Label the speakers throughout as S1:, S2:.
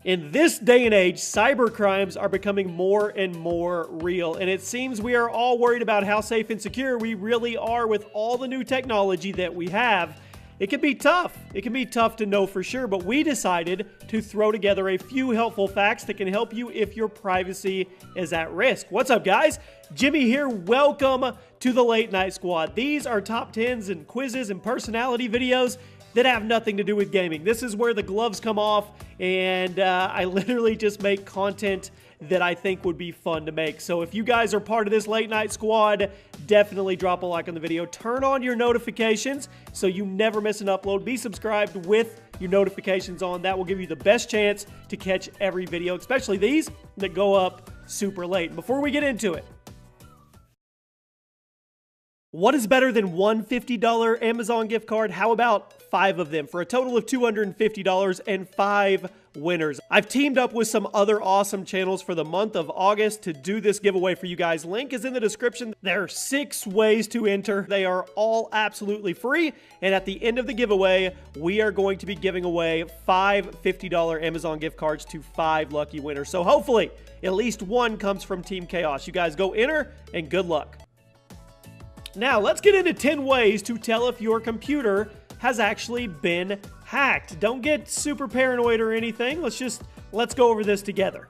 S1: In this day and age, cybercrimes are becoming more and more real, and it seems we are all worried about how safe and secure we really are with all the new technology that we have. It can be tough. It can be tough to know for sure, but we decided to throw together a few helpful facts that can help you if your privacy is at risk. What's up, guys? Jimmy here. Welcome to the Late Night Squad. These are top 10s and quizzes and personality videos that have nothing to do with gaming. This is where the gloves come off, and I literally just make content that I think would be fun to make. So if you guys are part of this Late Night Squad, definitely drop a like on the video. Turn on your notifications so you never miss an upload. Be subscribed with your notifications on. That will give you the best chance to catch every video, especially these that go up super late. Before we get into it, what is better than one $50 Amazon gift card? How about 5 of them for a total of $250 and 5 winners? I've teamed up with some other awesome channels for the month of August to do this giveaway for you guys. Link is in the description. There are 6 ways to enter. They are all absolutely free. And at the end of the giveaway, we are going to be giving away 5 $50 Amazon gift cards to 5 lucky winners. So hopefully at least one comes from Team Chaos. You guys go enter and good luck. Now, let's get into 10 ways to tell if your computer has actually been hacked. Don't get super paranoid or anything. Let's go over this together.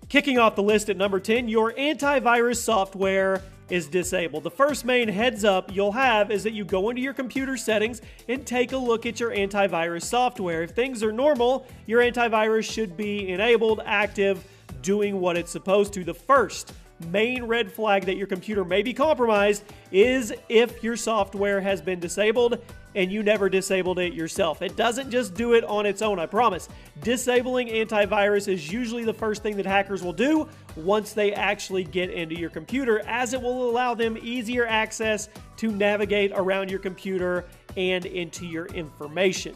S1: Kicking off the list at number 10, your antivirus software is disabled. The first main heads up you'll have is that you go into your computer settings and take a look at your antivirus software. If things are normal, your antivirus should be enabled, active, doing what it's supposed to. The first main red flag that your computer may be compromised is if your software has been disabled and you never disabled it yourself. It doesn't just do it on its own, I promise. Disabling antivirus is usually the first thing that hackers will do once they actually get into your computer, as it will allow them easier access to navigate around your computer and into your information.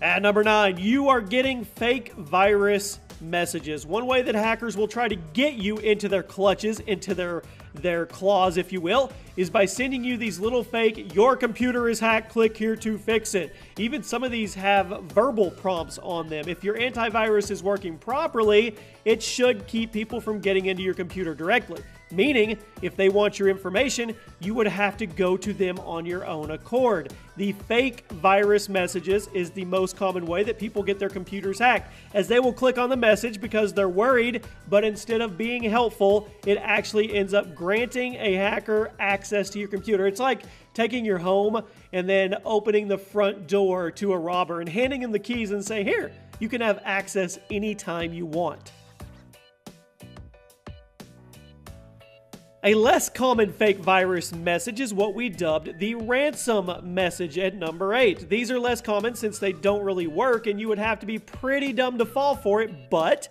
S1: At number 9, you are getting fake virus messages. One way that hackers will try to get you into their clutches, into their claws, if you will, is by sending you these little fake, your computer is hacked, click here to fix it. Even some of these have verbal prompts on them. If your antivirus is working properly, it should keep people from getting into your computer directly. Meaning, if they want your information, you would have to go to them on your own accord. The fake virus messages is the most common way that people get their computers hacked, as they will click on the message because they're worried, but instead of being helpful, it actually ends up granting a hacker access to your computer. It's like taking your home and then opening the front door to a robber and handing him the keys and saying, here, you can have access anytime you want. A less common fake virus message is what we dubbed the ransom message at number 8. These are less common since they don't really work and you would have to be pretty dumb to fall for it, but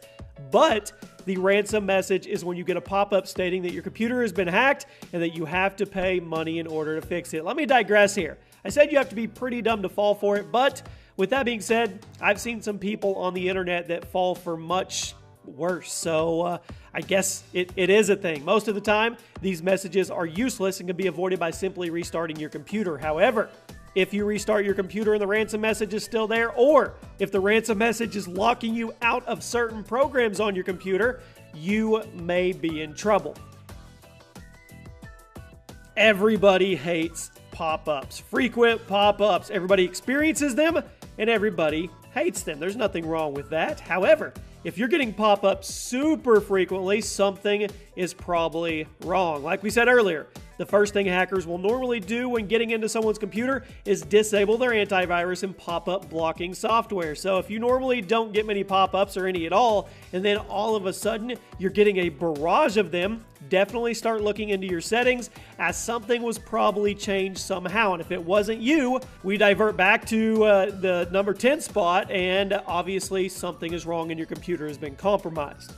S1: the ransom message is when you get a pop-up stating that your computer has been hacked and that you have to pay money in order to fix it. Let me digress here. I said you have to be pretty dumb to fall for it, but with that being said, I've seen some people on the internet that fall for much worse. So I guess it is a thing. Most of the time, these messages are useless and can be avoided by simply restarting your computer. However, if you restart your computer and the ransom message is still there, or if the ransom message is locking you out of certain programs on your computer, you may be in trouble. Everybody hates pop-ups. Frequent pop-ups. Everybody experiences them and everybody hates them. There's nothing wrong with that. However, if you're getting pop-ups super frequently, something is probably wrong. Like we said earlier, the first thing hackers will normally do when getting into someone's computer is disable their antivirus and pop-up blocking software. So if you normally don't get many pop-ups or any at all, and then all of a sudden you're getting a barrage of them, definitely start looking into your settings, as something was probably changed somehow. And if it wasn't you, we divert back to the number 10 spot, and obviously something is wrong and your computer has been compromised.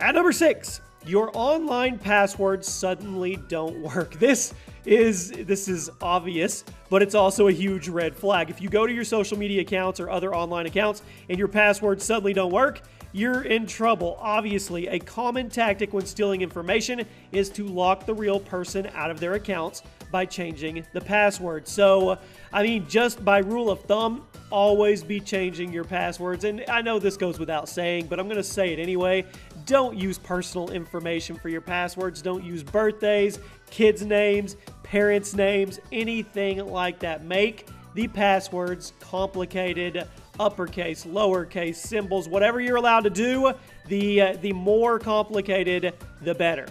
S1: At number 6, your online passwords suddenly don't work. This is obvious, but it's also a huge red flag. If you go to your social media accounts or other online accounts and your passwords suddenly don't work, you're in trouble. Obviously, a common tactic when stealing information is to lock the real person out of their accounts by changing the password. So, I mean, just by rule of thumb, always be changing your passwords. And I know this goes without saying, but I'm going to say it anyway. Don't use personal information for your passwords. Don't use birthdays, kids' names, parents' names, anything like that. Make the passwords complicated, uppercase, lowercase, symbols, whatever you're allowed to do, the more complicated, the better.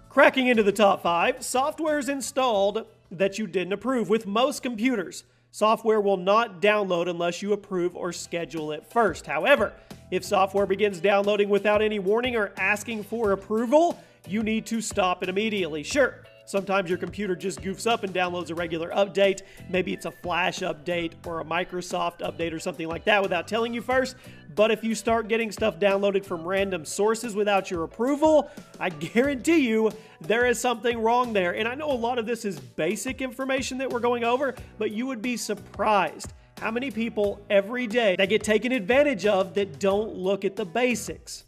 S1: Cracking into the top 5, software is installed that you didn't approve. With most computers, software will not download unless you approve or schedule it first. However, if software begins downloading without any warning or asking for approval, you need to stop it immediately. Sure, sometimes your computer just goofs up and downloads a regular update. Maybe it's a Flash update or a Microsoft update or something like that without telling you first. But if you start getting stuff downloaded from random sources without your approval, I guarantee you there is something wrong there. And I know a lot of this is basic information that we're going over, but you would be surprised how many people every day that get taken advantage of that don't look at the basics.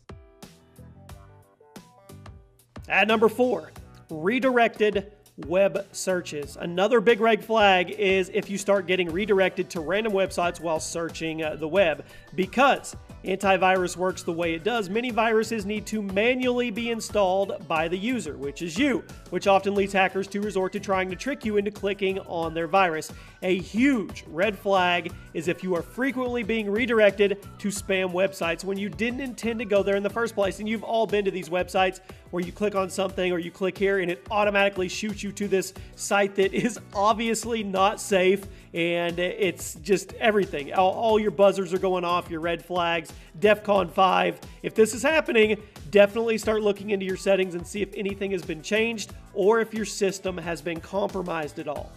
S1: At number 4, redirected web searches. Another big red flag is if you start getting redirected to random websites while searching the web. Because antivirus works the way it does, many viruses need to manually be installed by the user, which is you, which often leads hackers to resort to trying to trick you into clicking on their virus. A huge red flag is if you are frequently being redirected to spam websites when you didn't intend to go there in the first place. And you've all been to these websites where you click on something or you click here and it automatically shoots you to this site that is obviously not safe, and it's just everything. All your buzzers are going off, your red flags, DEFCON 5. If this is happening, definitely start looking into your settings and see if anything has been changed or if your system has been compromised at all.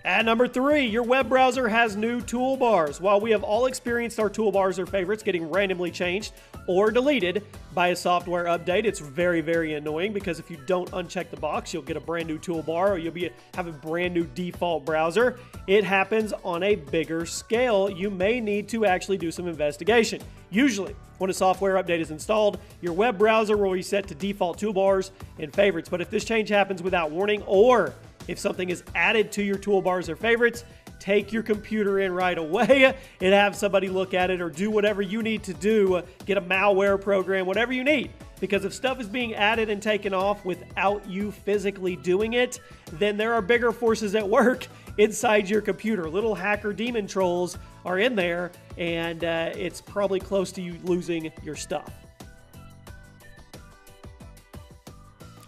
S1: At number 3, your web browser has new toolbars. While we have all experienced our toolbars or favorites getting randomly changed or deleted by a software update, it's very, very annoying because if you don't uncheck the box, you'll get a brand new toolbar or you'll have a brand new default browser. It happens on a bigger scale. You may need to actually do some investigation. Usually, when a software update is installed, your web browser will reset to default toolbars and favorites. But if this change happens without warning, or if something is added to your toolbars or favorites, take your computer in right away and have somebody look at it or do whatever you need to do, get a malware program, whatever you need. Because if stuff is being added and taken off without you physically doing it, then there are bigger forces at work inside your computer. Little hacker demon trolls are in there, and it's probably close to you losing your stuff.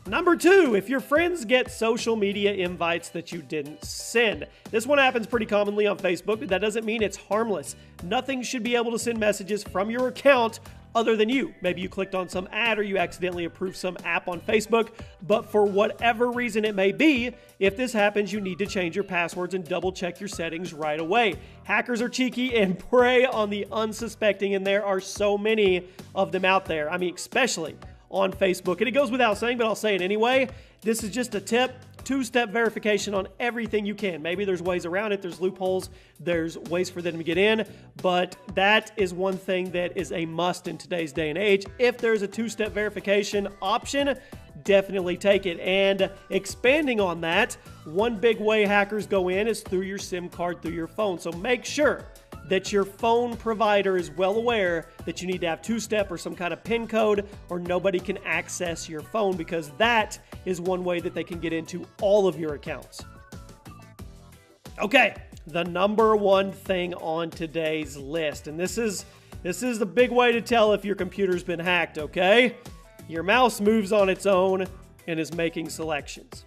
S1: Number 2, if your friends get social media invites that you didn't send. This one happens pretty commonly on Facebook, but that doesn't mean it's harmless. Nothing should be able to send messages from your account other than you. Maybe you clicked on some ad or you accidentally approved some app on Facebook, but for whatever reason it may be, if this happens, you need to change your passwords and double check your settings right away. Hackers are cheeky and prey on the unsuspecting, and there are so many of them out there. I mean, especially on Facebook. And it goes without saying, but I'll say it anyway. This is just a tip. 2-step verification on everything you can. Maybe there's ways around it. There's loopholes. There's ways for them to get in. But that is one thing that is a must in today's day and age. If there's a 2-step verification option, definitely take it. And expanding on that, one big way hackers go in is through your SIM card, through your phone. So make sure that your phone provider is well aware that you need to have 2-step or some kind of PIN code, or nobody can access your phone, because that is one way that they can get into all of your accounts. Okay, the number 1 thing on today's list, and this is the big way to tell if your computer's been hacked, okay? Your mouse moves on its own and is making selections.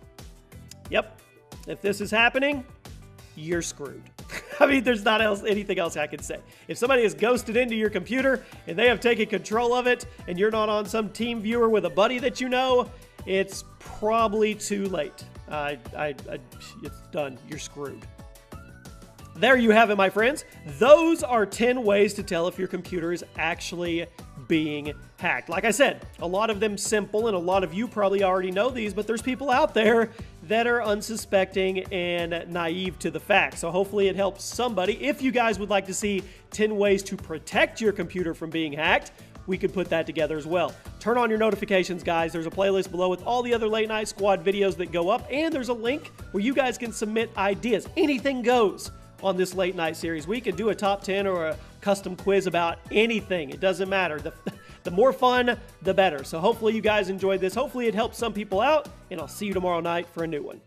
S1: Yep, if this is happening, you're screwed. I mean, there's not anything else I can say. If somebody has ghosted into your computer and they have taken control of it and you're not on some team viewer with a buddy that you know, it's probably too late. It's done. You're screwed. There you have it, my friends. Those are 10 ways to tell if your computer is actually being hacked. Like I said, a lot of them simple, and a lot of you probably already know these, but there's people out there that are unsuspecting and naive to the facts. So hopefully it helps somebody. If you guys would like to see 10 ways to protect your computer from being hacked, we could put that together as well. Turn on your notifications, guys. There's a playlist below with all the other Late Night Squad videos that go up, and there's a link where you guys can submit ideas. Anything goes on this late night series. We could do a top 10 or a custom quiz about anything. It doesn't matter. The more fun, the better. So hopefully you guys enjoyed this. Hopefully it helps some people out, and I'll see you tomorrow night for a new one.